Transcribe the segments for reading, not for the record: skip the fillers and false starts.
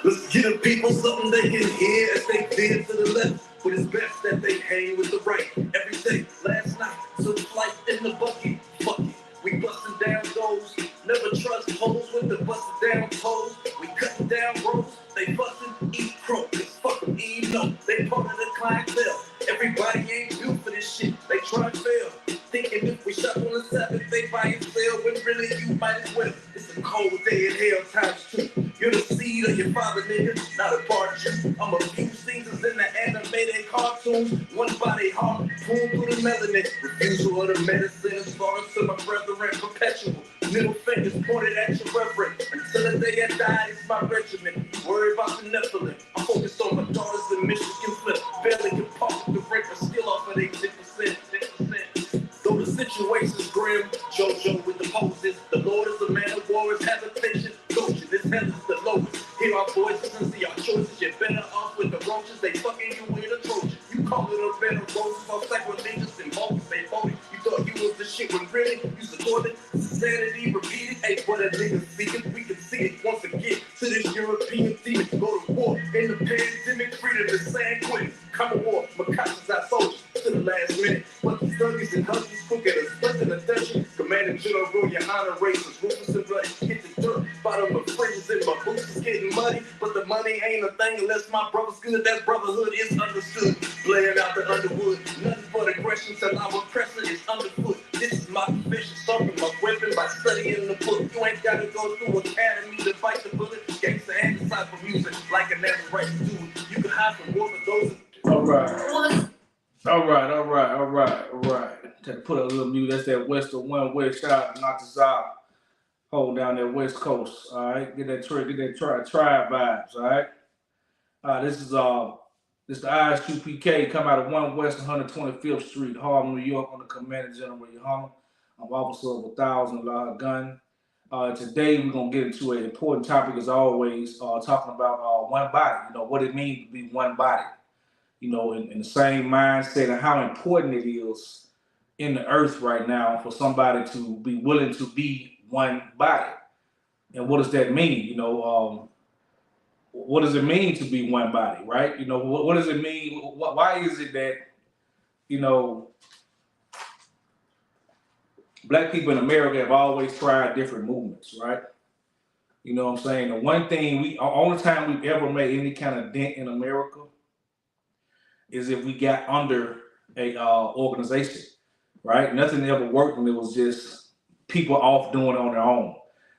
Let's get the people something they can hear as they veer to the left. But it's best that they hang with the right every day. Last night, took flight in the bucket. Fuck it. We bustin' down doors. Never trust hoes with the bustin' down toes. We cutting down roads. They bustin', eat crow. Cause fuck them, eat no. They part of the clientele. Everybody ain't built for this shit. They try to fail. Thinking if we shot on the 7th, they buy and sell. When really you might as well. It's a cold day in hell times 2. You're the seed of your father, nigga, not a part of you. I'm a few seasons in the animated cartoons. One body heart, pulled through the melanin. Refusal of the medicine is foreign to my brethren, perpetual. Middle fingers pointed at your reverend. Until the day I died, it's my regiment. Worry about the Nephilim. I'm focused on my daughters in Michigan flip. Barely can pump the rate, but still off of they 10%. Though the situation's grim, JoJo with the poses. The Lord is a man of war, his hesitation. Goshen, this hell is the lowest. Hear our voices and see our choices. You're better off with the roaches. They fucking you with a Trojan. You call it a bed of roses, all sacrilegious and bogus. They voted. You thought you was the shit when really you supported. Sanity repeated. Hey, what a nigga seeking. We can see it once again. To this European demon, go to war. In the pandemic, freedom is San Quentin. Come to war, Makashi's our soldiers to the last minute. But the thuggies and husbands quick at us, less than a dungeon. Commanding General, your honor races, ruthless and bloody. Hit the dirt, bottom of fringes in my boots is getting muddy. But the money ain't a thing unless my brother's good. That brotherhood is understood. Playing out the underwood, nothing but aggression till our oppressor is underfoot. This is my profession, stomping my weapon by studying the book. You ain't gotta go through academy to fight the bullet. Gangsta and decipher music like a natural right to do it. You can hide from war for those. All right. To put a little music. That's that Western One Way shot, knock us out. Hold down that West Coast. All right. Get that tribe vibes. All right. This is the ISUPK come out of 1 West 125th Street, Harlem, New York, on the Commander General Yohama. I'm officer of 1,000 gun. Today we're gonna get into an important topic as always, talking about one body. You know what it means to be one body. You know, in the same mindset and how important it is in the earth right now for somebody to be willing to be one body. And what does that mean? You know, what does it mean to be one body, right? You know, what does it mean? Why is it that, you know, Black people in America have always tried different movements, right? You know what I'm saying? The one thing only time we've ever made any kind of dent in America is if we got under a organization, right? Nothing ever worked when it was just people off doing it on their own.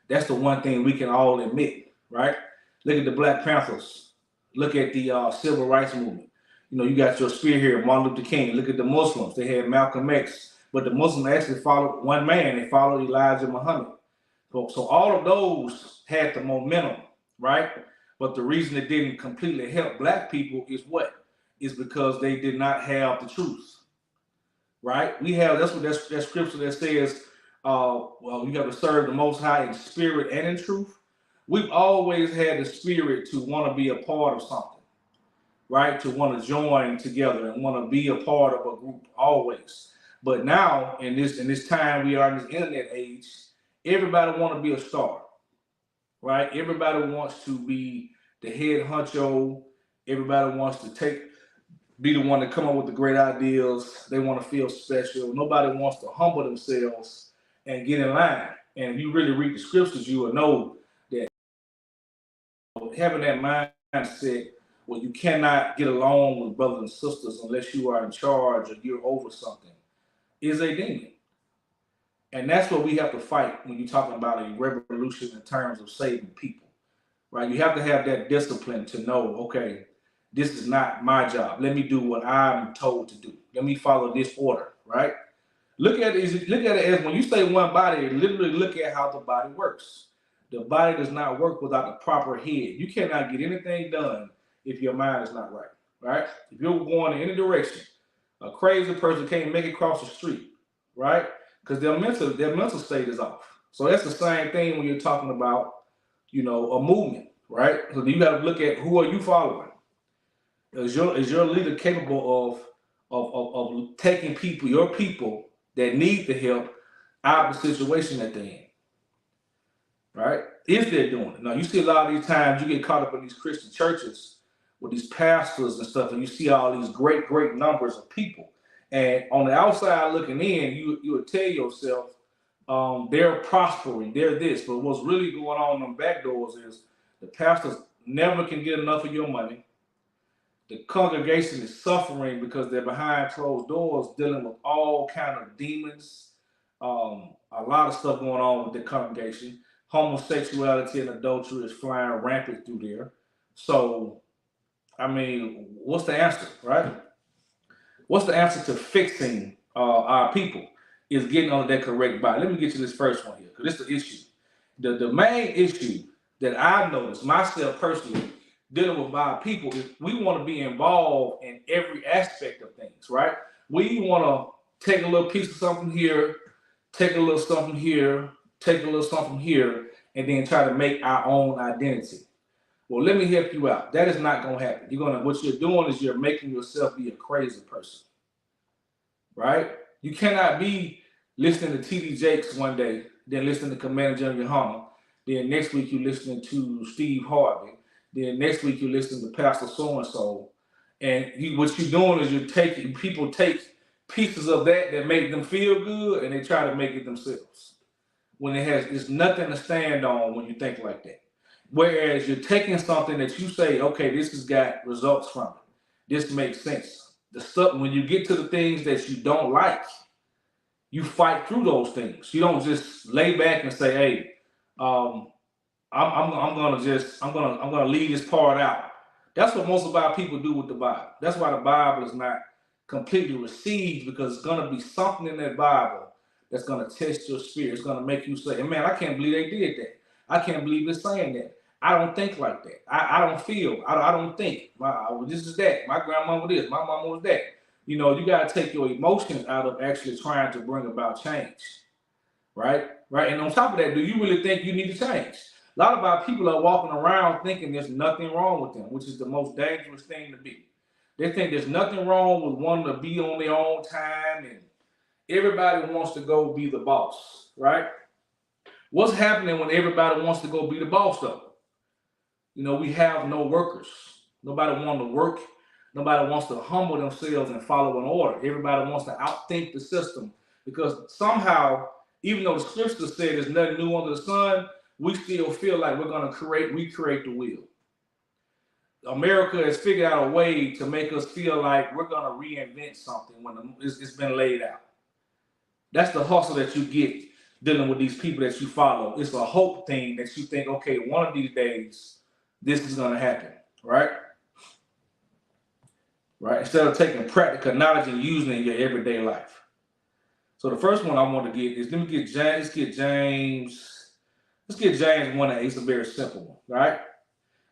That's the one thing we can all admit, right? Look at the Black Panthers. Look at the Civil Rights Movement. You know, you got your spearhead, Martin Luther King. Look at the Muslims. They had Malcolm X. But the Muslims actually followed one man. They followed Elijah Muhammad. So all of those had the momentum, right? But the reason it didn't completely help Black people is what? Is because they did not have the truth, right? We have, that's what that scripture that says, well, you got to serve the Most High in spirit and in truth. We've always had the spirit to want to be a part of something, right? To want to join together and want to be a part of a group always. But now in this time we are in this internet age, everybody want to be a star, right? Everybody wants to be the head honcho. Everybody wants to be the one to come up with the great ideas. They want to feel special. Nobody wants to humble themselves and get in line. And if you really read the scriptures, you will know that having that mindset where you cannot get along with brothers and sisters unless you are in charge or you're over something is a demon. And that's what we have to fight when you're talking about a revolution in terms of saving people, right? You have to have that discipline to know, okay, this is not my job. Let me do what I'm told to do. Let me follow this order, right? Look at it as when you say one body, literally look at how the body works. The body does not work without the proper head. You cannot get anything done if your mind is not right, right? If you're going in any direction, a crazy person can't make it across the street, right? Because their mental state is off. So that's the same thing when you're talking about, you know, a movement, right? So you got to look at who are you following. Is your leader capable of taking your people that need the help out of the situation that they're in, right? if they're doing it. Now, you see a lot of these times you get caught up in these Christian churches with these pastors and stuff, and you see all these great, great numbers of people. And on the outside looking in, you would tell yourself, they're prospering, they're this. But what's really going on in them back doors is the pastors never can get enough of your money. The congregation is suffering because they're behind closed doors dealing with all kind of demons. A lot of stuff going on with the congregation. Homosexuality and adultery is flying rampant through there. So, I mean, what's the answer, right? What's the answer to fixing our people? Is getting on that correct body. Let me get you this first one here, because this is the issue. The main issue that I noticed myself personally dealing with my people is we want to be involved in every aspect of things, right? We want to take a little piece of something here, take a little something here, take a little something here, and then try to make our own identity. Well, let me help you out. That is not going to happen. What you're doing is you're making yourself be a crazy person, right? You cannot be listening to TD Jakes one day, then listening to Commander General Yohana, then next week you're listening to Steve Harvey, then next week you're listening to Pastor so-and-so, and what you're doing is you're taking, people take pieces of that make them feel good, and they try to make it themselves. When it's nothing to stand on when you think like that. Whereas you're taking something that you say, okay, this has got results from it. This makes sense. The stuff, when you get to the things that you don't like, you fight through those things. You don't just lay back and say, "Hey, I'm gonna leave this part out." That's what most of our people do with the Bible. That's why the Bible is not completely received, because it's gonna be something in that Bible that's gonna test your spirit. It's gonna make you say, "Man, I can't believe they did that. I can't believe it's saying that. I don't think like that. I don't feel. I don't think. This is that. My grandmama this. My mama was that." You got to take your emotions out of actually trying to bring about change, right? Right. And on top of that, do you really think you need to change? A lot of our people are walking around thinking there's nothing wrong with them, which is the most dangerous thing to be. They think there's nothing wrong with wanting to be on their own time, and everybody wants to go be the boss, right? What's happening when everybody wants to go be the boss, though? We have no workers. Nobody wants to work. Nobody wants to humble themselves and follow an order. Everybody wants to outthink the system, because somehow, even though the scripture said there's nothing new under the sun, we still feel like we're going to recreate the wheel. America has figured out a way to make us feel like we're going to reinvent something when it's been laid out. That's the hustle that you get dealing with these people that you follow. It's a hope thing that you think, okay, one of these days, this is going to happen, right? Right? Instead of taking practical knowledge and using it in your everyday life. So the first one I want to get is, let's get James 1:8. It's a very simple one, right?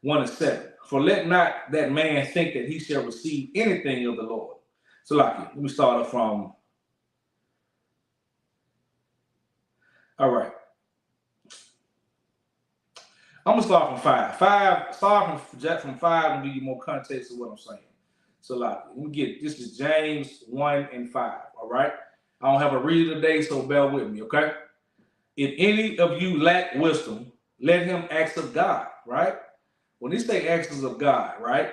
1:7. For let not that man think that he shall receive anything of the Lord. So let me start off from, all right. I'm gonna start from 5. Start from 5 and give you more context of what I'm saying. So let me get, this is James 1:5. All right. I don't have a reader today, so bear with me, okay? If any of you lack wisdom, let him ask of God, right? When they say asks of God, right?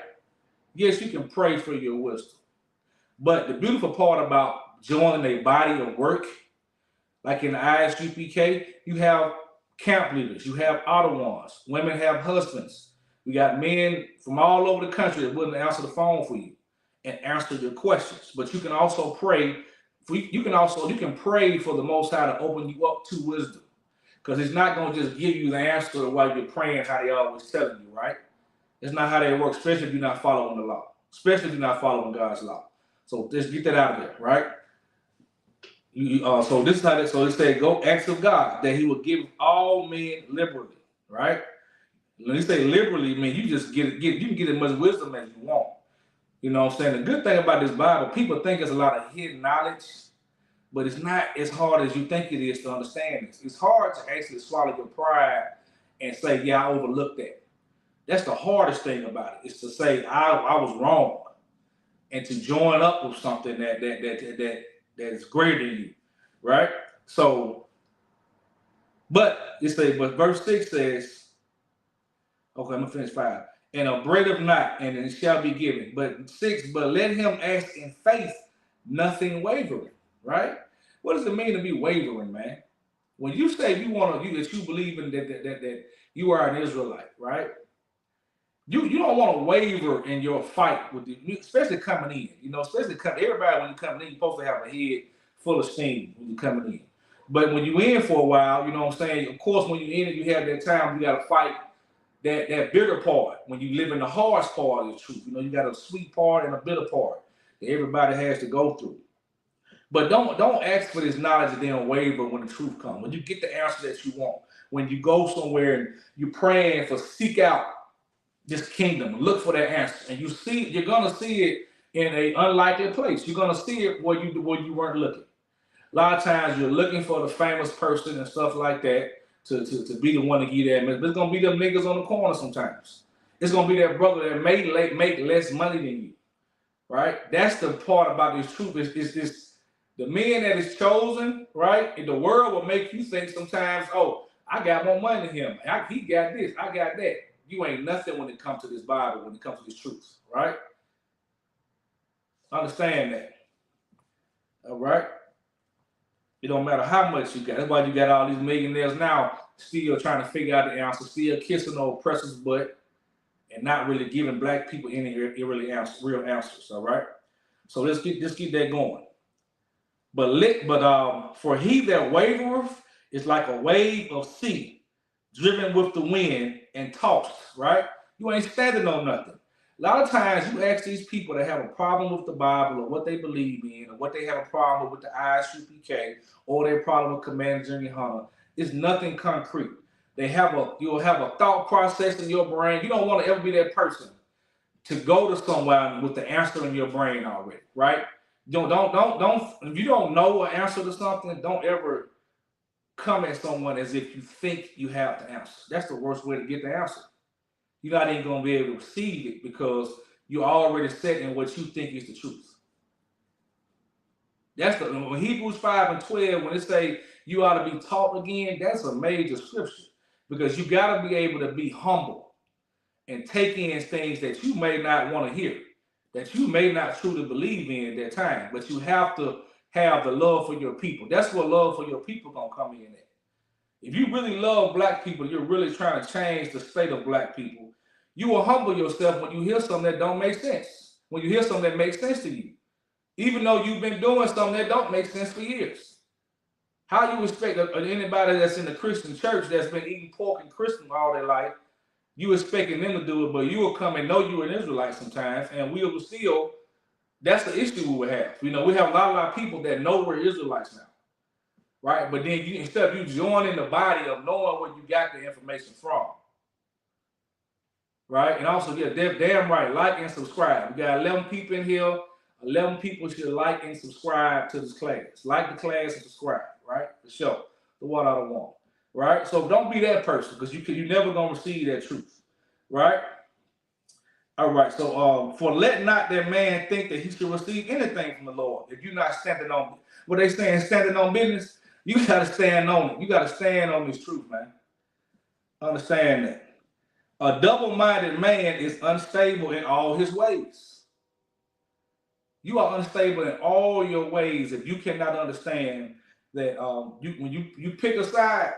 Yes, you can pray for your wisdom. But the beautiful part about joining a body of work, like in the ISUPK, you have camp leaders, you have Ottawans, women have husbands. We got men from all over the country that wouldn't answer the phone for you and answer your questions. But you can also pray. You can pray for the Most High to open you up to wisdom, because it's not going to just give you the answer while you're praying how they always telling you, right? It's not how they work, especially if you're not following the law, especially if you're not following God's law. So just get that out of there, right? So this is how so it said, go ask of God that he will give all men liberally, right? When you say liberally, man, you just you can get as much wisdom as you want. You know what I'm saying? The good thing about this Bible, people think it's a lot of hidden knowledge, but it's not as hard as you think it is to understand this. It's hard to actually swallow your pride and say, yeah, I overlooked that. That's the hardest thing about it, is to say I was wrong, and to join up with something that is greater than you, right? So But but verse 6 says, okay, I'm gonna finish 5. And upbraideth not, and it shall be given. But 6, but let him ask in faith, nothing wavering. Right? What does it mean to be wavering, man? When you say that you believe in that you are an Israelite, right? You don't want to waver in your fight with especially coming in. Especially everybody when you coming in, you're supposed to have a head full of steam when you're coming in. But when you in for a while, you know what I'm saying? Of course, when you're in it, you have that time you gotta fight that bitter part. When you live in the harsh part of the truth, you got a sweet part and a bitter part that everybody has to go through. But don't ask for this knowledge and then waver when the truth comes. When you get the answer that you want, when you go somewhere and you're praying for seek out this kingdom, look for that answer, and you're gonna see it in an unlikely place. You're gonna see it where you weren't looking. A lot of times you're looking for the famous person and stuff like that to be the one to give that message. But it's gonna be them niggas on the corner sometimes. It's gonna be that brother that make less money than you, right? That's the part about this truth. Is this the man that is chosen, right? And the world will make you think sometimes, oh, I got more money than him. He got this, I got that. You ain't nothing when it comes to this Bible, when it comes to this truth, right? Understand that. All right? It don't matter how much you got. That's why you got all these millionaires now still trying to figure out the answer, still kissing the oppressor's butt and not really giving black people any real answers, all right? So let's get that going. But for he that wavereth is like a wave of sea, driven with the wind and tossed, right? You ain't standing on nothing. A lot of times you ask these people that have a problem with the Bible or what they believe in or what they have a problem with the ISUPK or their problem with Commander Junior Hunter, it's nothing concrete. You'll have a thought process in your brain. You don't want to ever be that person to go to somewhere with the answer in your brain already, right? Don't if you don't know an answer to something, don't ever come at someone as if you think you have the answer. That's the worst way to get the answer. You're not even going to be able to receive it because you're already set in what you think is the truth. That's when Hebrews 5 and 12, when it say you ought to be taught again, that's a major scripture because you got to be able to be humble and take in things that you may not want to hear, that you may not truly believe in at that time, but you have to have the love for your people. That's what love for your people gonna come in at. If you really love black people, you're really trying to change the state of black people, you will humble yourself when you hear something that don't make sense, when you hear something that makes sense to you, even though you've been doing something that don't make sense for years. How you expect anybody that's in the Christian church that's been eating pork and Christian all their life, you expecting them to do it, but you will come and know you're an Israelite sometimes, and we will still, that's the issue we will have. We have a lot of people that know we're Israelites now, right? But then instead of you joining the body of knowing where you got the information from, right? And also, yeah, damn right, like and subscribe. We got 11 people in here. 11 people should like and subscribe to this class. Like the class and subscribe, right? For sure. The one out of one. Right? So don't be that person because you're never gonna receive that truth. Right? All right. So for let not that man think that he should receive anything from the Lord. If you're not standing on what they saying, standing on business, you gotta stand on it. You gotta stand on this truth, man. Understand that. A double-minded man is unstable in all his ways. You are unstable in all your ways if you cannot understand that when you pick a side.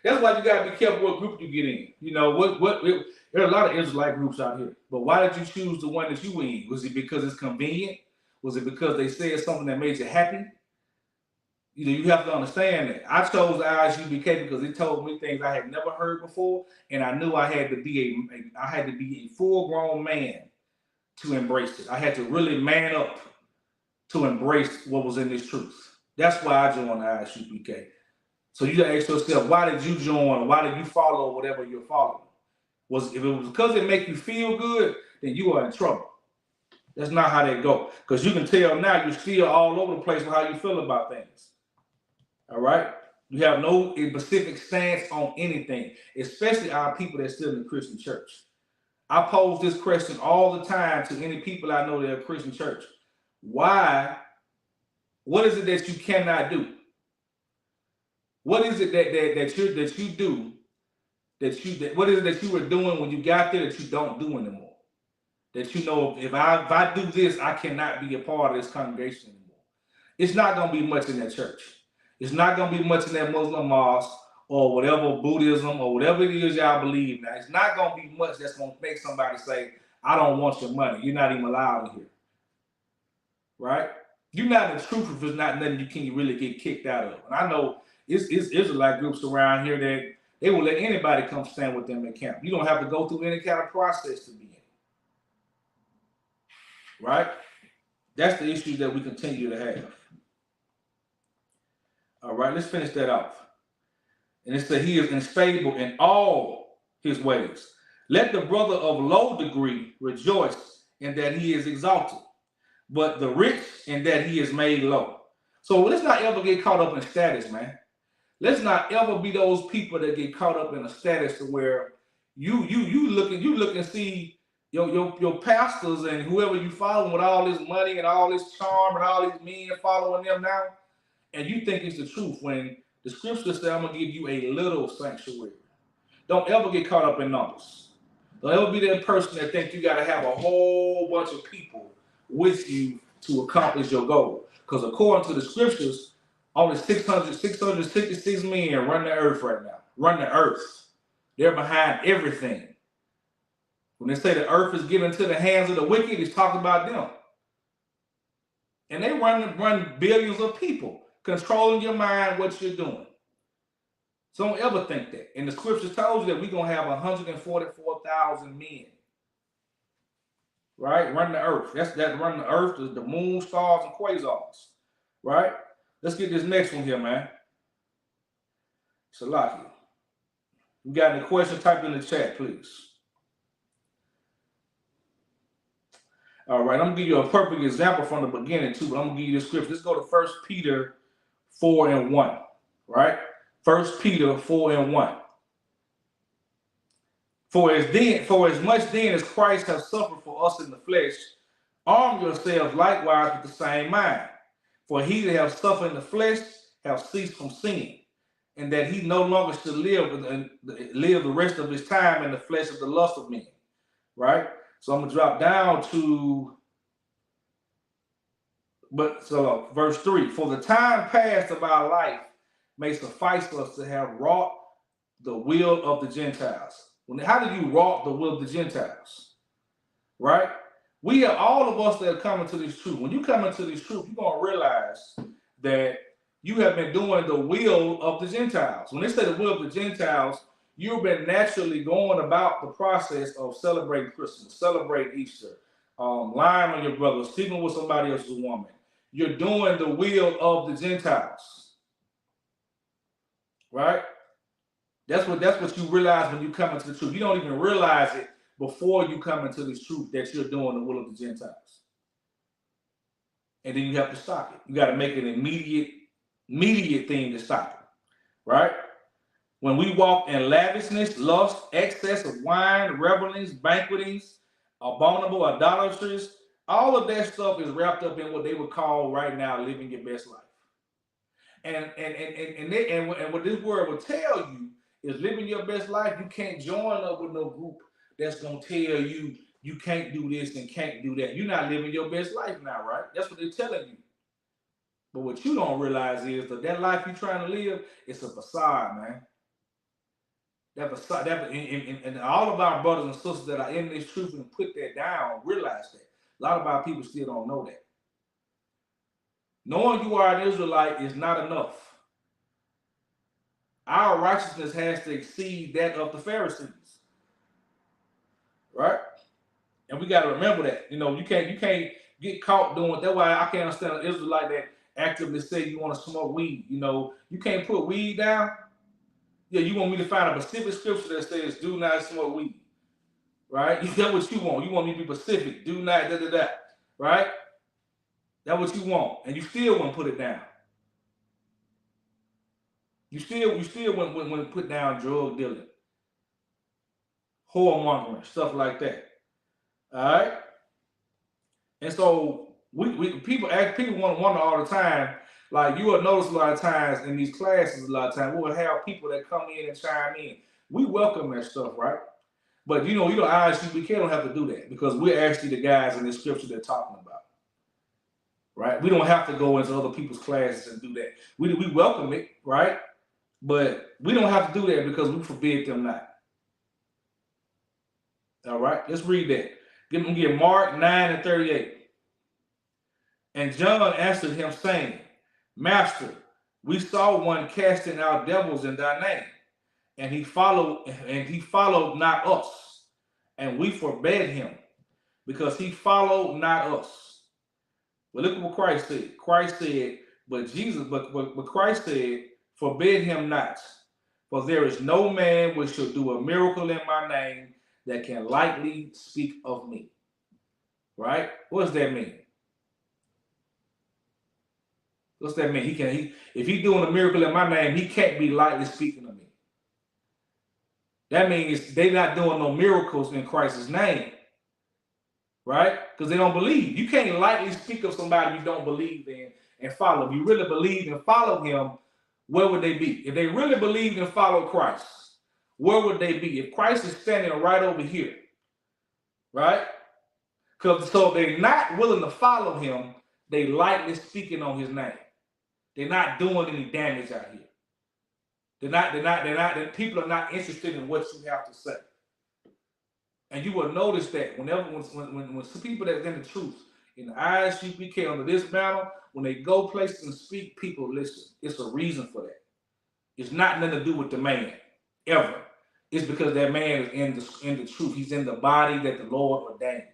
That's why you gotta be careful what group you get in. There are a lot of Israelite groups out here, but why did you choose the one that you in? Was it because it's convenient? Was it because they said something that made you happy? You have to understand that. I chose ISUPK because it told me things I had never heard before, and I knew I had to be a full-grown man to embrace it. I had to really man up to embrace what was in this truth. That's why I joined ISUPK. So you gotta ask yourself, why did you join? Why did you follow whatever you're following? If it was because it make you feel good, then you are in trouble. That's not how they go. Because you can tell now you're still all over the place with how you feel about things. All right? You have no specific stance on anything, especially our people that's still in the Christian church. I pose this question all the time to any people I know that are Christian church. Why? What is it that you cannot do? What is it that you do what is it that you were doing when you got there that you don't do anymore? That you know if I do this, I cannot be a part of this congregation anymore. It's not gonna be much in that church. It's not gonna be much in that Muslim mosque or whatever Buddhism or whatever it is y'all believe now. It's not gonna be much that's gonna make somebody say, I don't want your money. You're not even allowed in here. Right? You're not in the truth if it's not nothing you can really get kicked out of. And I know it's Israelite groups around here that they will let anybody come stand with them at camp. You don't have to go through any kind of process to be in. Right? That's the issue that we continue to have. All right, let's finish that off. And it says he is unstable in all his ways. Let the brother of low degree rejoice in that he is exalted, but the rich in that he is made low. So let's not ever get caught up in status, man. Let's not ever be those people that get caught up in a status to where you look and see your pastors and whoever you follow with all this money and all this charm and all these men following them now, and you think it's the truth when the scripture says, I'm going to give you a little sanctuary. Don't ever get caught up in numbers. Don't ever be that person that thinks you got to have a whole bunch of people with you to accomplish your goal. Because according to the scriptures, only 666 men run the earth right now. Run the earth. They're behind everything. When they say the earth is given into the hands of the wicked, it's talking about them. And they run billions of people, controlling your mind, what you're doing. So don't ever think that. And the scriptures tells you that we're going to have 144,000 men. Right? Run the earth. That's run the earth, the moon, stars, and quasars. Right? Let's get this next one here, man. Salaki. You got any questions? Type in the chat, please. All right, I'm going to give you a perfect example from the beginning, too, but I'm going to give you the scripture. Let's go to 1 Peter 4:1, right? 1 Peter 4:1. For as much then as Christ has suffered for us in the flesh, arm yourselves likewise with the same mind. For he that has suffered in the flesh has ceased from sin, and that he no longer should live the rest of his time in the flesh of the lust of men. Right? So I'm going to drop down to verse 3. For the time past of our life may suffice us to have wrought the will of the Gentiles. How do you wrought the will of the Gentiles? Right? We have all of us that are coming to this truth. When you come into this truth, you're going to realize that you have been doing the will of the Gentiles. When they say the will of the Gentiles, you've been naturally going about the process of celebrating Christmas, celebrating Easter, lying on your brother, sleeping with somebody else's woman. You're doing the will of the Gentiles. Right? That's what you realize when you come into the truth. You don't even realize it before you come into this truth that you're doing the will of the Gentiles. And then you have to stop it. You got to make an immediate thing to stop it. Right? When we walk in lavishness, lust, excess of wine, revelings, banquetings, abominable idolatries, all of that stuff is wrapped up in what they would call right now living your best life. And what this word will tell you is living your best life. You can't join up with no group that's gonna tell you you can't do this and can't do that. You're not living your best life now, right? That's what they're telling you. But what you don't realize is that life you're trying to live is a facade, man. That facade, and all of our brothers and sisters that are in this truth and put that down, realize that. A lot of our people still don't know that. Knowing you are an Israelite is not enough. Our righteousness has to exceed that of the Pharisees. Right? And we got to remember that. You can't get caught doing it. That's why I can't understand an Israelite that actively say you want to smoke weed. You can't put weed down. Yeah, you want me to find a specific scripture that says do not smoke weed. Right? That's what you want. You want me to be specific. Do not da. Right? That's what you want. And you still want to put it down. You still want to put down drug dealing, whoremongering, stuff like that. All right? And so people want to wonder all the time, Like you will notice a lot of times in these classes, a lot of times we'll have people that come in and chime in. We welcome that stuff, right? But ISUPK don't have to do that because we're actually the guys in the scripture they're talking about, right? We don't have to go into other people's classes and do that. We welcome it, right? But we don't have to do that because we forbid them not. All right, let's read that. Give Mark 9:38. And John answered him, saying, Master, we saw one casting out devils in thy name, and he followed not us, and we forbade him, because he followed not us. But look at what Christ said. Christ said, but Christ said, forbid him not, for there is no man which shall do a miracle in my name that can lightly speak of me. Right? What does that mean? What's that mean? If he's doing a miracle in my name, he can't be lightly speaking of me. That means they're not doing no miracles in Christ's name. Right? Because they don't believe. You can't lightly speak of somebody you don't believe in and follow. If you really believe and follow him, where would they be? If they really believed and followed Christ, where would they be? If Christ is standing right over here, right? So if they're not willing to follow him, they lightly speaking on his name. They're not doing any damage out here. People are not interested in what you have to say. And you will notice that when some people that's in the truth, in the ISUPK under this banner, when they go places and speak, people listen. It's a reason for that. It's not nothing to do with the man, ever. It's because that man is in the truth. He's in the body that the Lord ordained.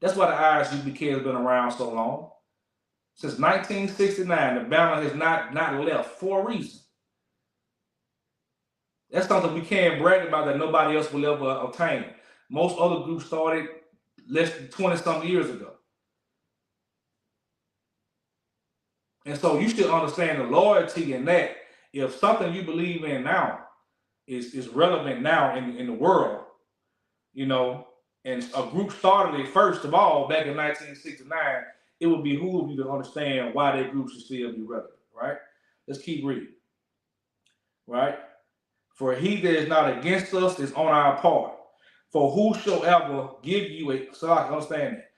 That's why the ISUPK has been around so long. Since 1969, the banner has not left for a reason. That's something we can't brag about that nobody else will ever obtain. Most other groups started less than 20-something years ago. And so you should understand the loyalty in that. If something you believe in now is relevant now in the world, and a group started it first of all back in 1969, it would behoove you to understand why that group should still be relevant, right? Let's keep reading, right? For he that is not against us is on our part. For whosoever give you a... So I can understand that.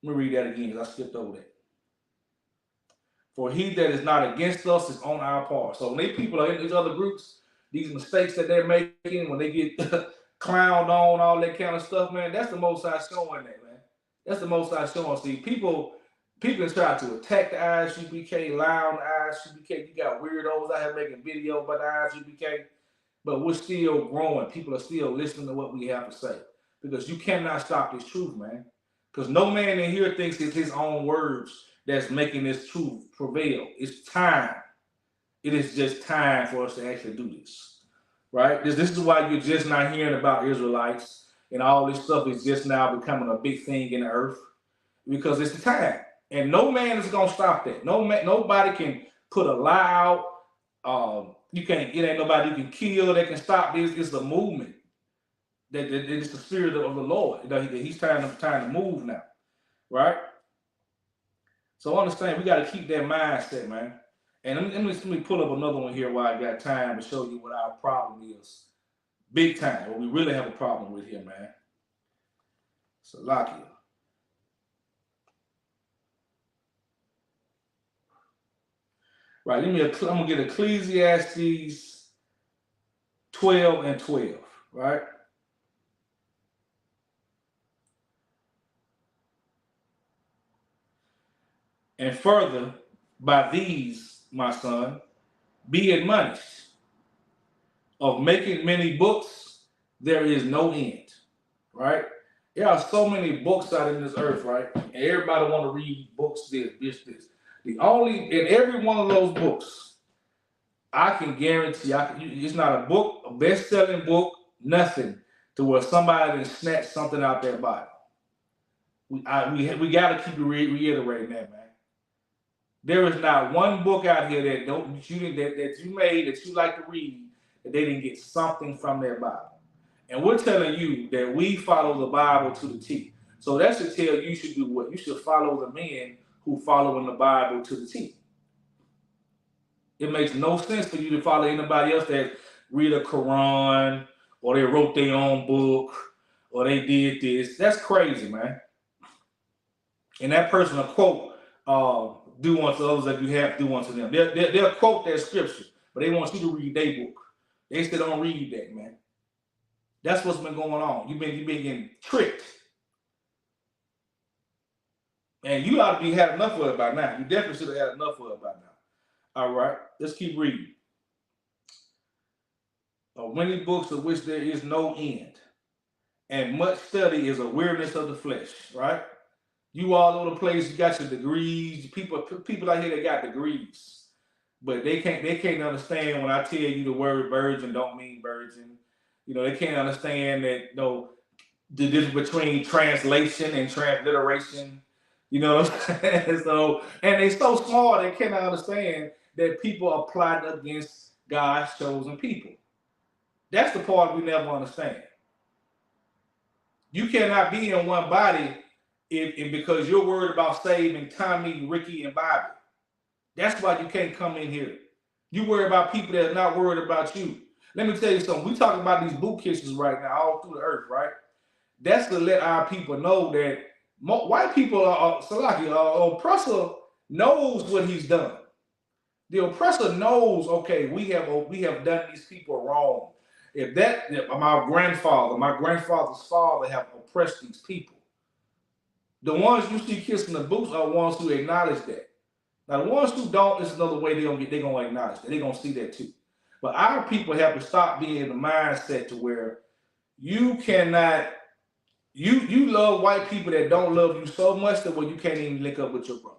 Let me read that again because I skipped over that. For he that is not against us is on our part. So when these people are in these other groups, these mistakes that they're making, when they get clowned on, all that kind of stuff, man, that's the Most High showing that, man. That's the Most High showing. See, people try to attack the ISUPK, lie on the ISUPK. You got weirdos out here making videos about the ISUPK, but we're still growing. People are still listening to what we have to say because you cannot stop this truth, man. Because no man in here thinks it's his own words that's making this truth prevail. It's time. It is just time for us to actually do this, right? This is why you're just not hearing about Israelites and all this stuff is just now becoming a big thing in the earth because it's the time. And no man is going to stop that. Nobody can put a lie out. It ain't nobody you can kill that can stop this. It's a movement. That it's the spirit of the Lord. He's trying to move now, right? So understand, we got to keep that mindset, man. And let me pull up another one here while I got time to show you what our problem is. Big time, what we really have a problem with here, man. Salakia. Right, I'm going to get Ecclesiastes 12:12, right? And further, by these, my son, be admonished. Of making many books, there is no end, right? There are so many books out in this earth, right? And everybody want to read books, this. In every one of those books, I can guarantee, it's not a book, a best-selling book, nothing, to where somebody can snatch something out their Bible. We got to keep reiterating that, man. There is not one book out here that you made that you like to read that they didn't get something from their Bible. And we're telling you that we follow the Bible to the T. So that should tell you should do what? You should follow the men who follow in the Bible to the T. It makes no sense for you to follow anybody else that read a Quran or they wrote their own book or they did this. That's crazy, man. And that person will quote, do unto others that you have do unto them. They'll quote that scripture, but they want you to read their book. They still don't read that, man. That's what's been going on. You've been getting tricked. And you ought to be had enough of it by now. You definitely should have had enough of it by now. All right, let's keep reading. Many books of which there is no end, and much study is a weariness of the flesh, right? You all over the place, you got your degrees. People out here that got degrees, but they can't understand when I tell you the word virgin don't mean virgin. You know, they can't understand that the difference between translation and transliteration. You know what I'm saying? So, and they so small they cannot understand that people are plotting against God's chosen people. That's the part we never understand. You cannot be in one body if because you're worried about saving Tommy, Ricky, and Bobby. That's why you can't come in here. You worry about people that are not worried about you. Let me tell you something. We talking about these boot kissers right now all through the earth, right? That's to let our people know that white people are oppressor knows what he's done. The oppressor knows, okay, we have done these people wrong. If my grandfather's father have oppressed these people. The ones you see kissing the boots are the ones who acknowledge that. Now the ones who don't, it's another way they're gonna acknowledge that. They're gonna see that too. But our people have to stop being in the mindset to where you cannot, you love white people that don't love you so much that where you can't even link up with your brother.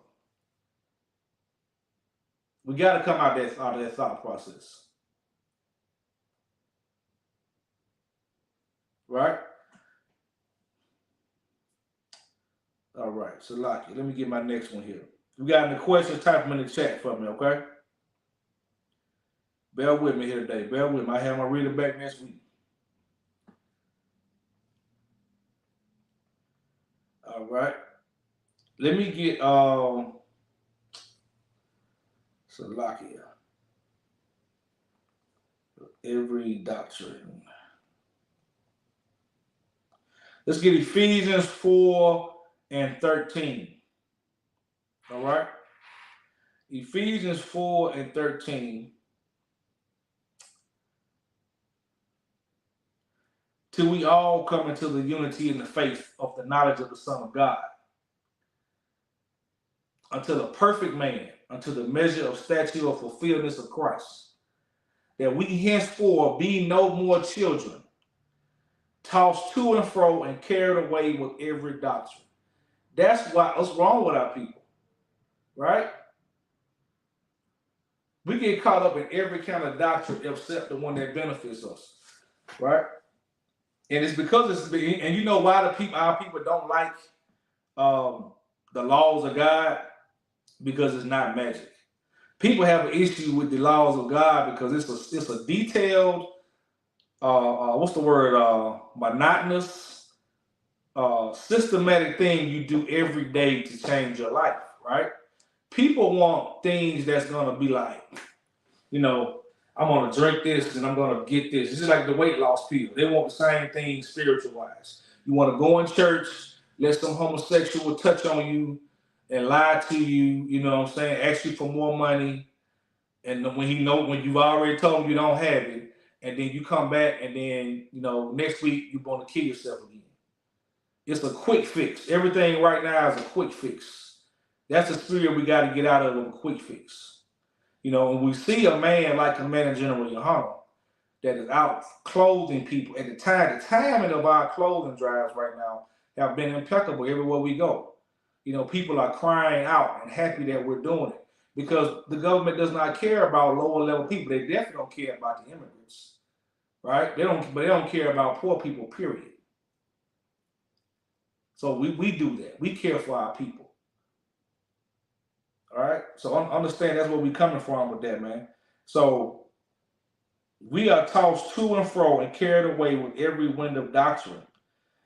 We got to come out of that thought process. Right? All right. So, Lucky, let me get my next one here. You got any questions? Type them in the chat for me, okay? Bear with me here today. Bear with me. I have my reader back next week. All right. Let me get Salakia. Every doctrine. Let's get Ephesians 4 and 13. All right. Ephesians 4 and 13. Till we all come into the unity in the faith of the knowledge of the Son of God, unto the perfect man, unto the measure of stature of fulfillment of Christ, that we henceforth be no more children, tossed to and fro and carried away with every doctrine. That's what's wrong with our people, right? We get caught up in every kind of doctrine except the one that benefits us, right? And it's because and you know why our people don't like the laws of God? Because it's not magic. People have an issue with the laws of God because it's a detailed, monotonous, systematic thing you do every day to change your life, right? People want things that's gonna be like, I'm gonna drink this and I'm gonna get this. This is like the weight loss pill. They want the same thing spiritual wise. You want to go in church, let some homosexual touch on you and lie to you, you know what I'm saying, ask you for more money, and when you've already told him you don't have it, and then you come back and then next week you're gonna kill yourself again. It's a quick fix. Everything right now is a quick fix. That's the spirit we got to get out of, a quick fix. When we see a man like Commander General Yohana that is out clothing people at the timing of our clothing drives right now have been impeccable everywhere we go. People are crying out and happy that we're doing it because the government does not care about lower level people. They definitely don't care about the immigrants, right? They don't care about poor people, period. So we do that. We care for our people. All right. So understand that's where we're coming from with that, man. So we are tossed to and fro and carried away with every wind of doctrine.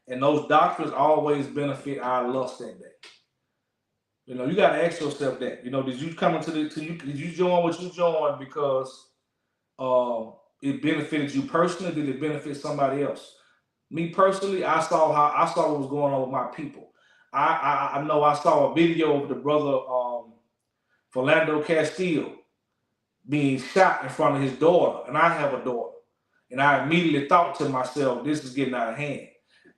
And those doctrines always benefit our lust that day. You know, you gotta ask yourself that. You know, did you come into the to you did you join what you joined because it benefited you personally? Did it benefit somebody else? Me personally, I saw what was going on with my people. I know I saw a video of the brother Philando Castile being shot in front of his daughter, and I have a daughter. And I immediately thought to myself, this is getting out of hand.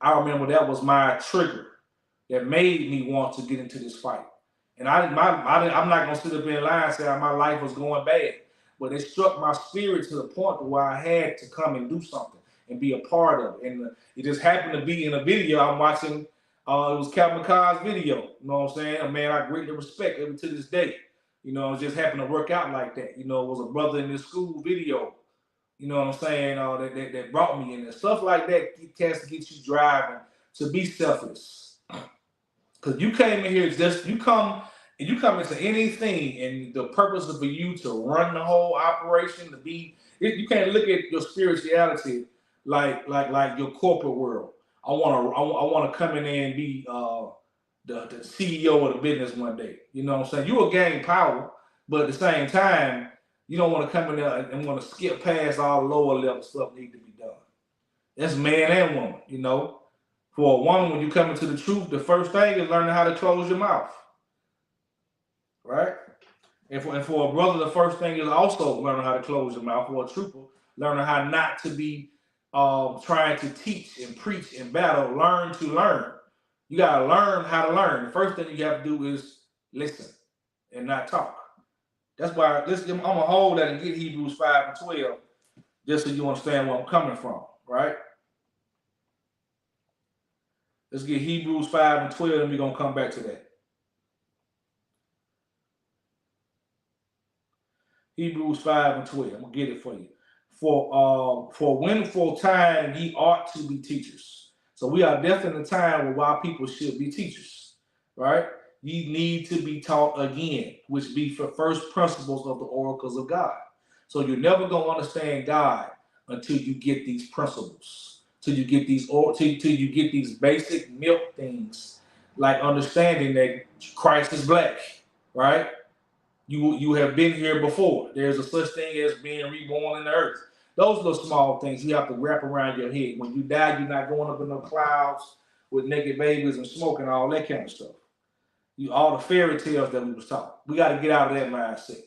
I remember that was my trigger that made me want to get into this fight. And I'm not gonna sit up here and lie and say my life was going bad, but it struck my spirit to the point where I had to come and do something and be a part of it. And it just happened to be in a video I'm watching. It was Calvin Carr's video. You know what I'm saying? A man I greatly respect even to this day. You know, it just happened to work out like that. You know, it was a brother in this school video. You know what I'm saying? That brought me in there. Stuff like that has to get you driving to be selfless. Because you came in here you come into anything, and the purpose is for you to run the whole operation, to be, you can't look at your spirituality like your corporate world. I wanna come in there and be the CEO of the business one day. You know what I'm saying? You will gain power, but at the same time, you don't want to come in there and want to skip past all the lower level stuff that need to be done. That's man and woman, you know. For a woman, when you come into the truth, the first thing is learning how to close your mouth, right? And for a brother, the first thing is also learning how to close your mouth. For a trooper, learning how not to be trying to teach and preach and battle. Learn to learn. You gotta learn how to learn. The first thing you have to do is listen and not talk. That's why I'm gonna hold that and get Hebrews 5 and 12, just so you understand where I'm coming from, right? Let's get Hebrews 5 and 12, and we're gonna come back to that. Hebrews 5 and 12. I'm gonna get it for you. For when for time ye ought to be teachers. So we are definitely in a time where why people should be teachers, right? Ye need to be taught again, which be for first principles of the oracles of God. So you're never gonna understand God until you get these principles, till you get these basic milk things, like understanding that Christ is black, right? You have been here before. There's a such thing as being reborn in the earth. Those little small things you have to wrap around your head. When you die, you're not going up in the clouds with naked babies and smoke and all that kind of stuff. All the fairy tales that we was taught. We got to get out of that mindset.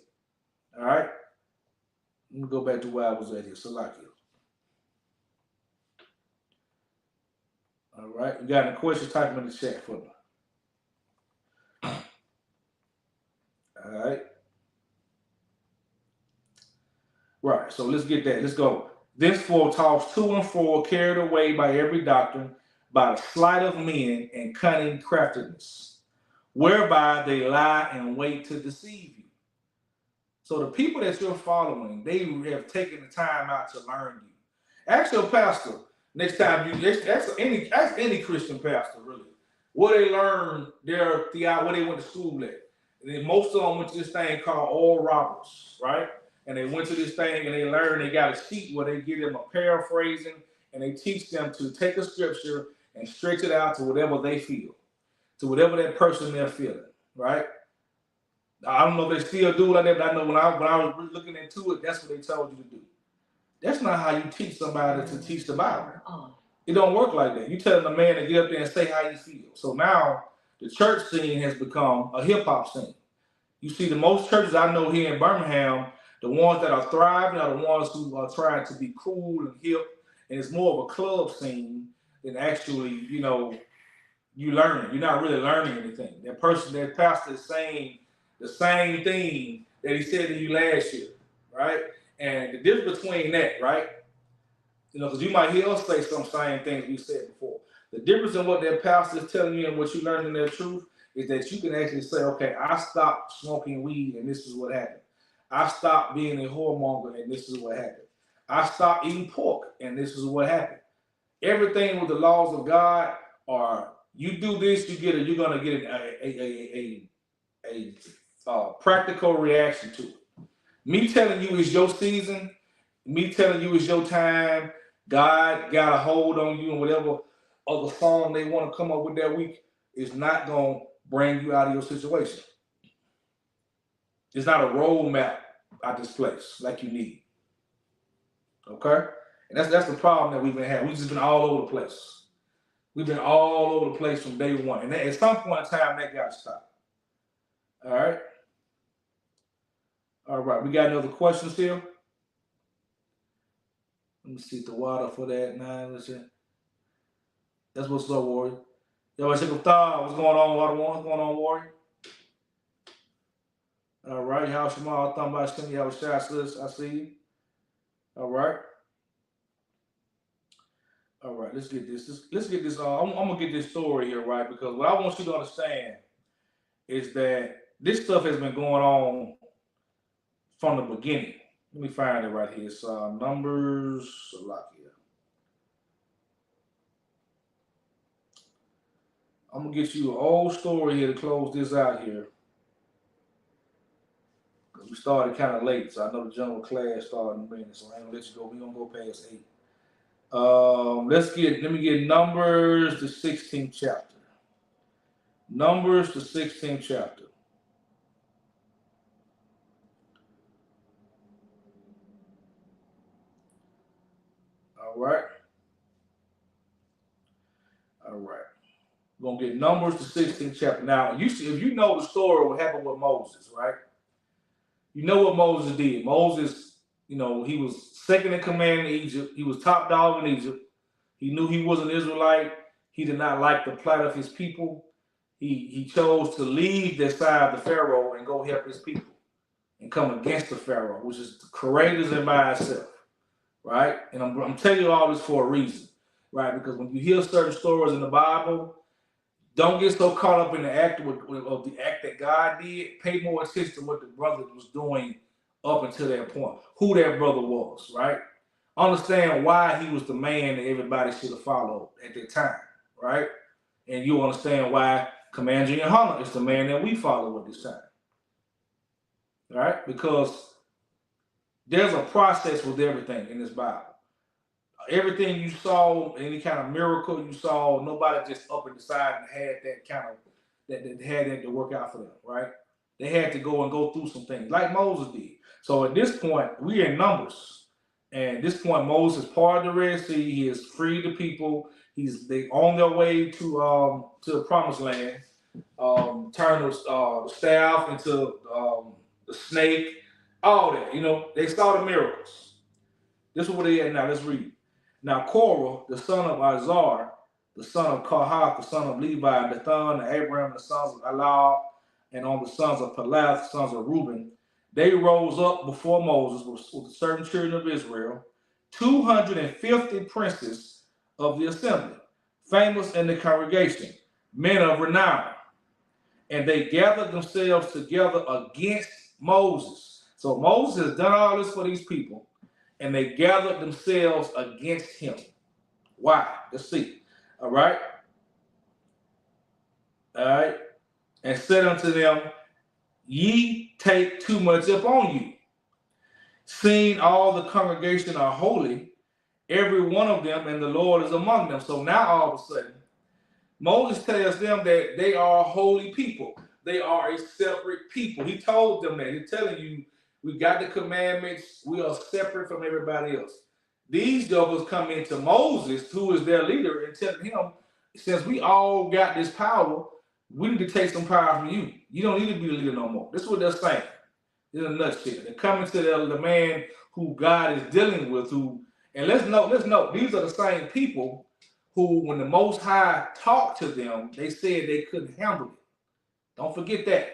All right? Let me go back to where I was at here. Salakia. All right? You got any questions? Type them in the chat for me. All right? Right, so let's get that. Let's go. Thenceforth tossed to and fro, carried away by every doctrine, by the sleight of men and cunning craftiness, whereby they lie and wait to deceive you. So the people that you're following, they have taken the time out to learn you. Ask your pastor next time ask any Christian pastor really, what they learned their theology, what they went to school at. And then most of them went to this thing called Oral Roberts, right? And they went to this thing and they learned, they got a sheet where they give them a paraphrasing and they teach them to take a scripture and stretch it out to whatever they feel, to whatever that person they're feeling, right? I don't know if they still do like that, but I know when I was looking into it, that's what they told you to do. That's not how you teach somebody to teach the Bible. It don't work like that. You telling a man to get up there and say how you feel. So now the church scene has become a hip hop scene. You see, the most churches I know here in Birmingham, the ones that are thriving are the ones who are trying to be cool and hip, and it's more of a club scene than actually, you know, you learning. You're not really learning anything. That pastor is saying the same thing that he said to you last year, right? And the difference between that, right? You know, because you might hear us say some same things we said before. The difference in what that pastor is telling you and what you learn in their truth is that you can actually say, okay, I stopped smoking weed and this is what happened. I stopped being a whoremonger and this is what happened. I stopped eating pork and this is what happened. Everything with the laws of God are, you do this, you're gonna get a practical reaction to it. Me telling you it's your season, me telling you it's your time, God got a hold on you and whatever other song they want to come up with that week is not going to bring you out of your situation. It's not a roadmap out this place like you need. Okay? And that's the problem that we've been having. We've just been all over the place. We've been all over the place from day one. And at some point in time, that got to stop. All right? All right. We got another questions here. Let me see the water for that. Listen. That's what's up, Warrior. Yo, what's going on, Water One? What's going on, Warrior? All right. How Shamal? Thumb by Shimmy. How Shy Sis? I see you. All right. All right. Let's get this. Let's get this. I'm going to get this story here, right? Because what I want you to understand is that this stuff has been going on from the beginning. Let me find it right here. It's Numbers. I'm going to get you an old story here to close this out here. Because we started kind of late, so I know the general class started in a minute, so I ain't going to let you go. We're going to go past 8. Let me get Numbers, the 16th chapter. Numbers, the 16th chapter. All right. All right. We're going to get Numbers, the 16th chapter. Now, if you know the story of what happened with Moses, right? You know what Moses did. Moses, he was second in command in Egypt. He was top dog in Egypt. He knew he was an Israelite. He did not like the plight of his people. He chose to leave the side of the Pharaoh and go help his people and come against the Pharaoh, which is courageous in by itself, right? And I'm telling you all this for a reason, right? Because when you hear certain stories in the Bible, don't get so caught up in the act of the act that God did. Pay more attention to what the brother was doing up until that point, who that brother was, right? Understand why he was the man that everybody should have followed at that time, right? And you understand why Commander Yohana is the man that we follow at this time, right? Because there's a process with everything in this Bible. Everything you saw, any kind of miracle you saw, nobody just up and decided and had that kind of that had that to work out for them, right? They had to go through some things like Moses did. So at this point, we're in Numbers, and at this point, Moses parted the Red Sea. He has freed the people. They on their way to the Promised Land. Turn the staff into the snake, all that. They saw the miracles. This is what they had now. Let's read. Now Korah, the son of Izhar, the son of Kohath, the son of Levi, and Dathan, and Abraham, the sons of Elal, and on the sons of Pelath, the sons of Reuben, they rose up before Moses with certain children of Israel, 250 princes of the assembly, famous in the congregation, men of renown. And they gathered themselves together against Moses. So Moses has done all this for these people, and they gathered themselves against him. Why? Let's see. All right. And said unto them, ye take too much upon you. Seeing all the congregation are holy, every one of them, and the Lord is among them. So now all of a sudden, Moses tells them that they are a holy people. They are a separate people. He told them that. He's telling you, we got the commandments. We are separate from everybody else. These jokers come into Moses, who is their leader, and tell him, since we all got this power, we need to take some power from you. You don't need to be the leader no more. This is what they're saying. In a nutshell. They're coming to the man who God is dealing with, and let's note, these are the same people who, when the Most High talked to them, they said they couldn't handle it. Don't forget that.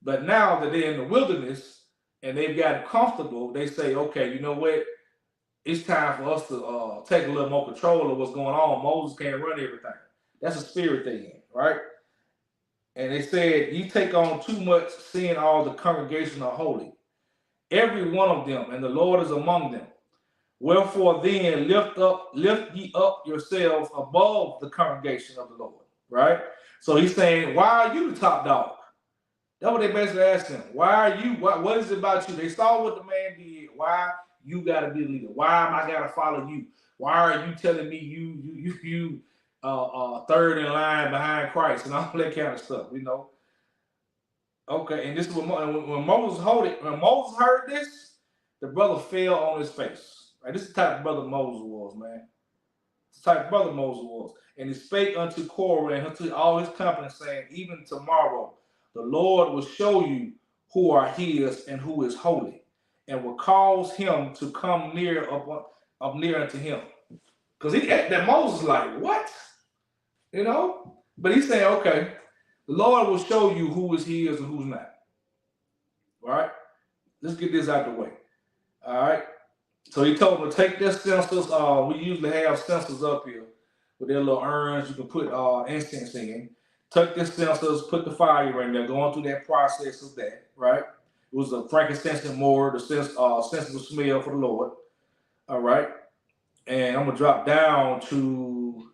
But now that they're in the wilderness and they've gotten comfortable, they say, okay, you know what? It's time for us to take a little more control of what's going on. Moses can't run everything. That's a spirit thing, right? And they said, you take on too much, seeing all the congregation are holy, every one of them, and the Lord is among them. Wherefore then lift ye up yourselves above the congregation of the Lord, right? So he's saying, why are you the top dog? That's what they basically asked him. Why are you? What is it about you? They saw what the man did. Why you got to be the leader? Why am I got to follow you? Why are you telling me you third in line behind Christ and all that kind of stuff, you know. Okay, and this is when when Moses heard this, the brother fell on his face. Right, this is the type of brother Moses was, man. This is the type of brother Moses was. And he spake unto Korah and unto all his company, saying, even tomorrow the Lord will show you who are his and who is holy, and will cause him to come near up near unto him. Because that Moses like, what? You know? But he's saying, okay, the Lord will show you who is his and who's not. All right? Let's get this out the way. All right? So he told them to take their censers. We usually have censers up here with their little urns you can put incense in. Take their censers, put the fire in there, going through that process of that, right? It was a frankincense and myrrh, the sensible smell for the Lord. All right? And I'm going to drop down to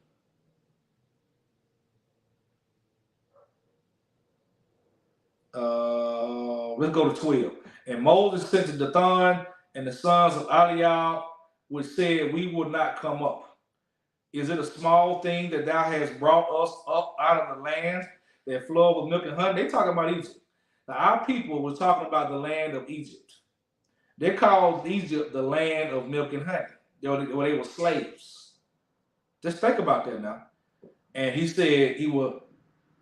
let's go to 12. And Moses sent to Dathan and the sons of Eliab, which said, we will not come up. Is it a small thing that thou hast brought us up out of the land that flowed with milk and honey? They talking about Egypt. Now, our people were talking about the land of Egypt. They called Egypt the land of milk and honey. They were slaves. Just think about that now. And he said he would,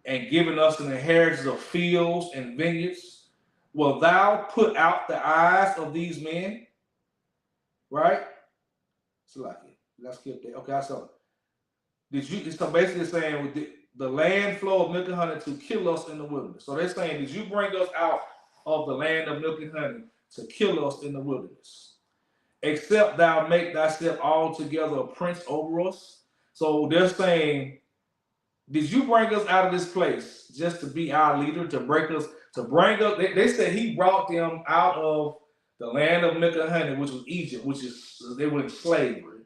and given us an inheritance of fields and vineyards. Will thou put out the eyes of these men? Right? So like it. Let's skip that. Okay, I saw it. Did you? It's basically saying with the land flow of milk and honey to kill us in the wilderness. So they're saying, did you bring us out of the land of milk and honey to kill us in the wilderness? Except thou make thyself altogether a prince over us. So they're saying, did you bring us out of this place just to be our leader, to bring us? They said he brought them out of the land of milk and honey, which was Egypt, which is they were in slavery.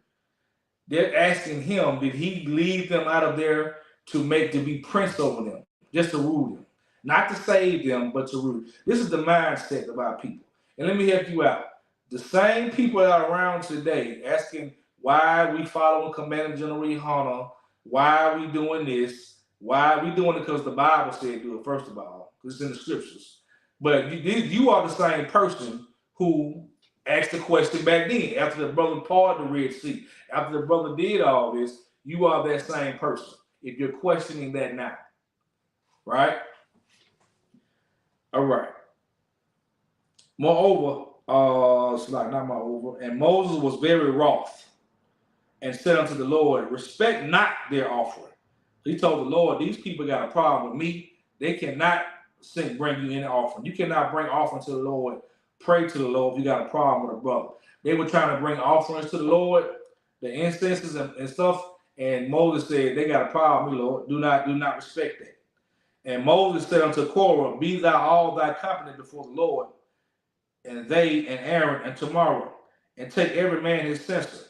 They're asking him, did he lead them out of there to be prince over them, just to rule them, not to save them, but to rule. This is the mindset of our people. And let me help you out. The same people that are around today asking why we following Commander General Hunter, why are we doing this? Why are we doing it? Because the Bible said do it, first of all, because it's in the scriptures. But you are the same person who asked the question back then, after the brother parted the Red Sea, after the brother did all this, you are that same person. If you're questioning that now, right? All right. Moreover, and Moses was very wroth and said unto the Lord, respect not their offering. He told the Lord, these people got a problem with me. They cannot bring you any offering. You cannot bring offering to the Lord. Pray to the Lord if you got a problem with a brother. They were trying to bring offerings to the Lord, the incenses and stuff. And Moses said, they got a problem, Lord. Do not respect that. And Moses said unto Korah, be thou all thy company before the Lord, and they and Aaron and tomorrow, and take every man his censer.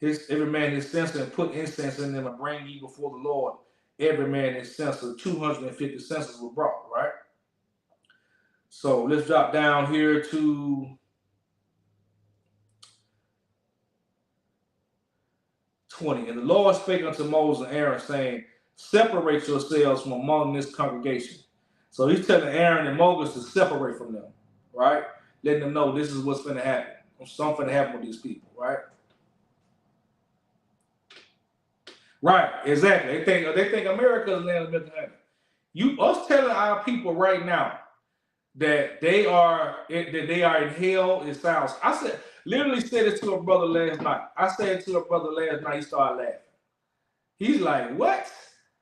Every man his censer, and put incense in them, and bring ye before the Lord every man his censer. 250 censers were brought, right? So let's drop down here to 20. And the Lord spake unto Moses and Aaron, saying, separate yourselves from among this congregation. So he's telling Aaron and Moses to separate from them, right? Letting them know this is what's going to happen. Something's going to happen with these people, right? Right, exactly. They think America is land of milk and honey. Us telling our people right now that they are in hell, it sounds. I literally said it to a brother last night. He started laughing. He's like, what?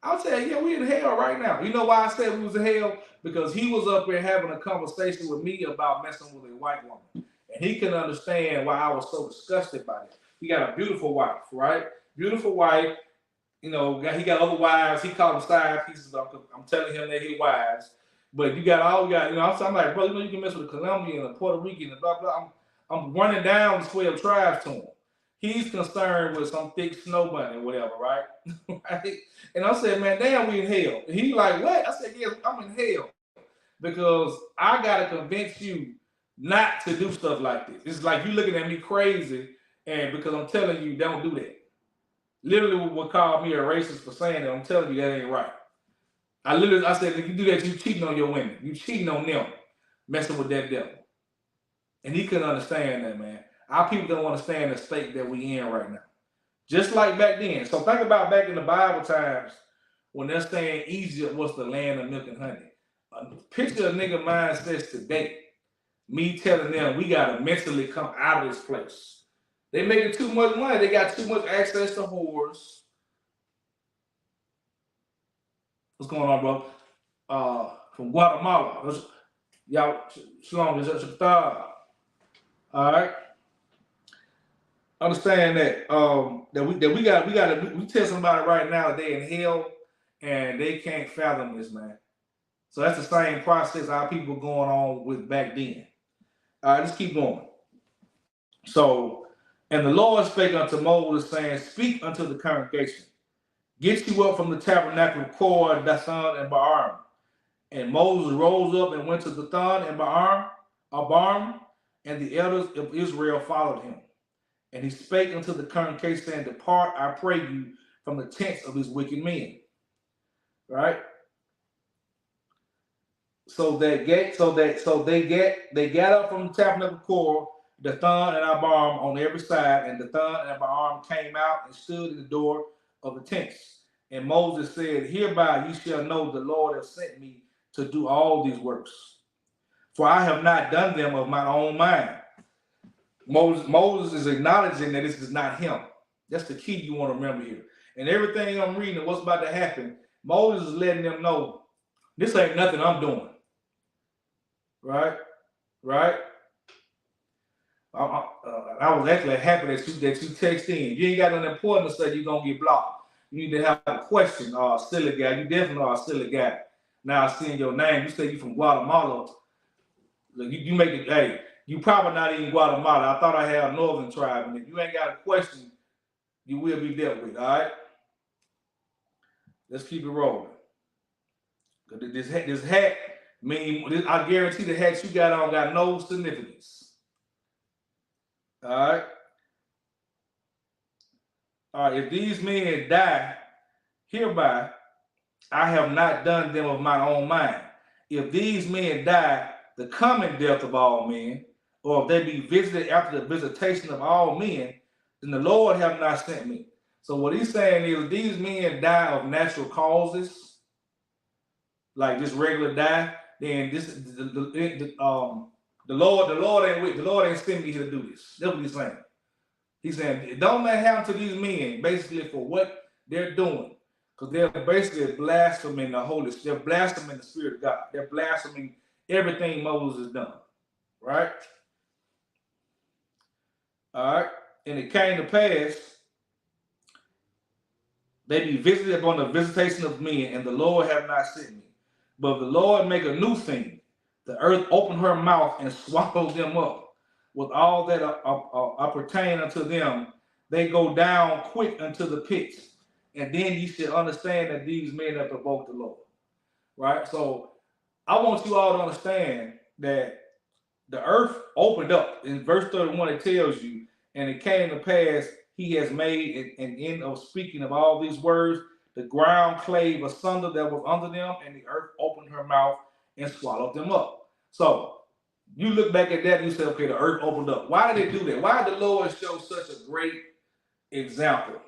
I'll tell you, yeah, we in hell right now. You know why I said we was in hell? Because he was up here having a conversation with me about messing with a white woman. And he couldn't understand why I was so disgusted by it. He got a beautiful wife, right? Beautiful wife. You know, he got other wives. He called them side pieces. I'm telling him that he wives. But you got, you know, I'm like, brother, you know, you can mess with a Colombian, a Puerto Rican, and blah, blah. I'm running down the 12 tribes to him. He's concerned with some thick snow bunny or whatever, right? Right? And I said, man, damn, we in hell. And he like, what? I said, yeah, I'm in hell. Because I got to convince you not to do stuff like this. It's like you looking at me crazy, and because I'm telling you, don't do that. literally would call me a racist for saying that. I'm telling you that ain't right. I said, if you do that, you cheating on your women. You cheating on them, messing with that devil. And he couldn't understand that, man. Our people don't understand the state that we in right now. Just like back then. So think about back in the Bible times when they're saying Egypt was the land of milk and honey. Picture a nigga mind says today, me telling them we gotta mentally come out of this place. They making too much money. They got too much access to whores. What's going on, bro? From Guatemala. Y'all, shalom, all right. Understand that we tell somebody right now that they in hell and they can't fathom this, man. So that's the same process our people going on with back then. All right, let's keep going. So, and the Lord spake unto Moses, saying, speak unto the congregation, get you up from the tabernacle of Kor, Dathan, and Baaram. And Moses rose up and went to Dathan and Abiram, and the elders of Israel followed him. And he spake unto the congregation, saying, depart, I pray you, from the tents of these wicked men. Right? So they got up from the tabernacle of Kor, Dathan and Abiram on every side, and Dathan and Abiram came out and stood in the door of the tents. And Moses said, hereby ye shall know the Lord hath sent me to do all these works. For I have not done them of my own mind. Moses is acknowledging that this is not him. That's the key you want to remember here. And everything I'm reading, what's about to happen, Moses is letting them know, this ain't nothing I'm doing. Right? I was actually happy that you text in. You ain't got nothing important to say, you're going to get blocked. You need to have a question, silly guy. You definitely are a silly guy. Now I seeing your name. You say you from Guatemala. You make it, hey, you probably not even Guatemala. I thought I had a northern tribe. And if you ain't got a question, you will be dealt with, all right? Let's keep it rolling. This hat, I guarantee the hat you got on got no significance. All right? All right, if these men die, hereby, I have not done them of my own mind. If these men die, the coming death of all men, or if they be visited after the visitation of all men, then the Lord have not sent me. So what he's saying is these men die of natural causes, like just regular die, then the Lord ain't sent me here to do this. That's what he's saying. He's saying, don't let happen to these men, basically for what they're doing. Because they're basically blaspheming the Holy Spirit. They're blaspheming the Spirit of God. They're blaspheming everything Moses has done. Right? All right. And it came to pass, they be visited upon the visitation of men, and the Lord have not sent me. But the Lord make a new thing. The earth opened her mouth and swallowed them up. With all that appertain unto them, they go down quick unto the pit. And then you should understand that these men have provoked the Lord. Right? So I want you all to understand that the earth opened up. In verse 31, it tells you, and it came to pass, he has made an end of speaking of all these words. The ground clave asunder that was under them, and the earth opened her mouth and swallowed them up. So you look back at that and you say, okay, the earth opened up. Why did it do that? Why did the Lord show such a great example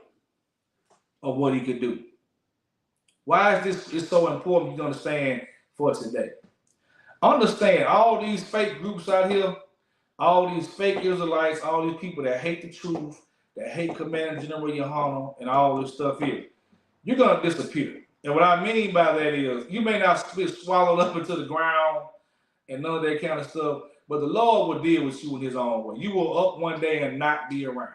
of what he could do? Why is this is so important you understand for today? Understand all these fake groups out here, all these fake Israelites, all these people that hate the truth, that hate Commander General Yohana and all this stuff here, you're going to disappear. And what I mean by that is you may not be swallowed up into the ground and none of that kind of stuff, but the Lord will deal with you in his own way. You will up one day and not be around.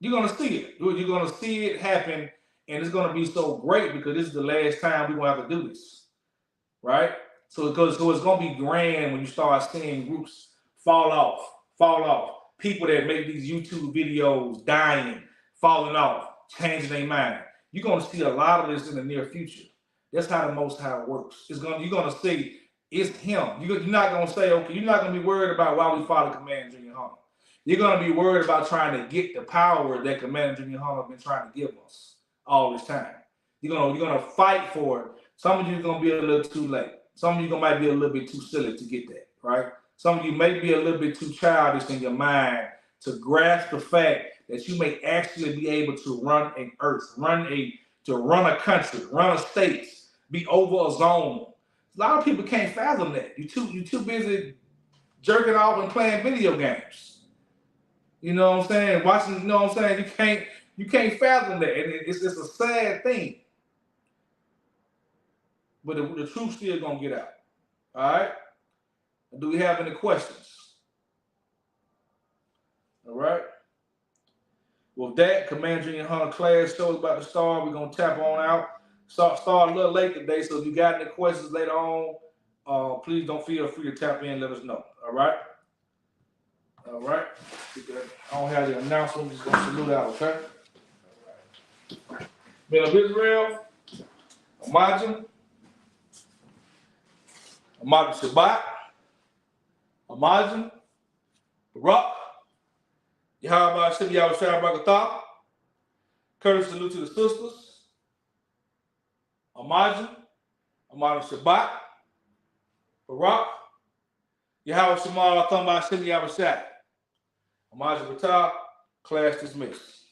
You're going to see it. You're going to see it happen, and it's going to be so great because this is the last time we're going to have to do this, right? So it's going to be grand when you start seeing groups fall off. People that make these YouTube videos dying, falling off, changing their mind. You're going to see a lot of this in the near future. That's how the Most High works. You're going to see it's him. You're not going to say, okay, you're not going to be worried about why we follow Commander Junior Hunter. You're gonna be worried about trying to get the power that Commander Junior Hunter has been trying to give us all this time. You're gonna fight for it. Some of you are gonna be a little too late. Some of you might be a little bit too silly to get that, right? Some of you may be a little bit too childish in your mind to grasp the fact that you may actually be able to run an earth, run a country, run a state, be over a zone. A lot of people can't fathom that. You too busy jerking off and playing video games. You know what I'm saying? Watching, you know what I'm saying? You can't fathom that. And it's a sad thing. But the truth still gonna get out. All right? Do we have any questions? All right. With that, Command Junior Hunter class show is about to start. We're gonna tap on out. Start a little late today, so if you got any questions later on, please don't feel free to tap in and let us know. All right. All right. I don't have the announcement. I'm just gonna salute out. Okay. All right. Men of Israel, Imagine Shabbat, Imagine Barak, Yahweh Shem Yahweh Bagatah. Courtesy salute to the sisters. Imagine Shabbat, Barak, Yahweh Shema Thumba Shem Yahweh Shai. Imagine Batah, class dismissed.